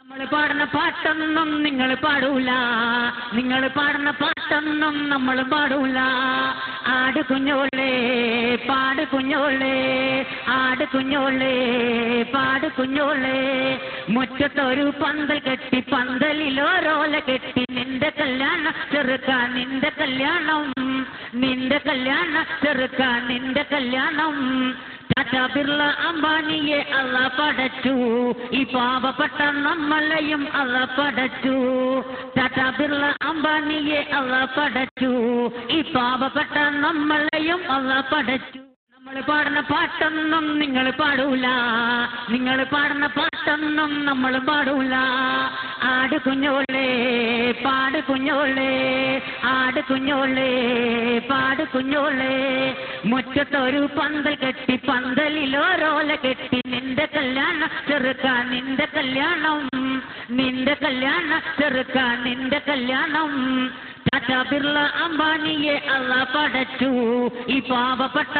നമ്മൾ പാടുന്ന പാട്ടൊന്നും നിങ്ങൾ പാടൂല, നിങ്ങൾ പാടുന്ന പാട്ടൊന്നും നമ്മൾ പാടൂല. ആട് കുഞ്ഞോളേ പാട് കുഞ്ഞോളേ, ആട് കുഞ്ഞോളേ പാട് കുഞ്ഞോളേ. മുറ്റത്തൊരു പന്തൽ കെട്ടി, പന്തലിലോരോല കെട്ടി, നിന്റെ കല്യാണം ചെറുക്കാൻ, നിന്റെ കല്യാണം, നിന്റെ കല്യാണം ചെറുക്കാൻ, നിന്റെ കല്യാണം. ടാറ്റാ ബിർള അംബാനിയെ അല്ലാ പടച്ചു, ഈ പാവപ്പെട്ട നമ്മളെയും അല്ലാ പടച്ചു. ടാറ്റാ ബിർള അംബാനിയെ അല്ലാ പടച്ചു, ഈ പാവപ്പെട്ട നമ്മളെയും അല്ലാ പടച്ചു. നമ്മൾ പാടുന്ന പാട്ടൊന്നും നിങ്ങൾ പാടൂല, നിങ്ങൾ പാടുന്ന പാട്ടൊന്നും നമ്മൾ പാടൂല. ആട് കുഞ്ഞോളേ പാട് കുഞ്ഞോളേ, ആട് കുഞ്ഞോളേ പാട് കുഞ്ഞോളേ. മുറ്റത്തൊരു പന്തൽ കെട്ടി, പന്തലിലോരോല കെട്ടി, നിന്റെ കല്യാണം ചെറുക്കാൻ, നിന്റെ കല്യാണം, നിന്റെ കല്യാണം ചെറുക്കാൻ, നിന്റെ കല്യാണം. ടാറ്റാ ബിർള അംബാനിയെ അല്ലാ പടച്ചു, ഈ പാവപ്പെട്ട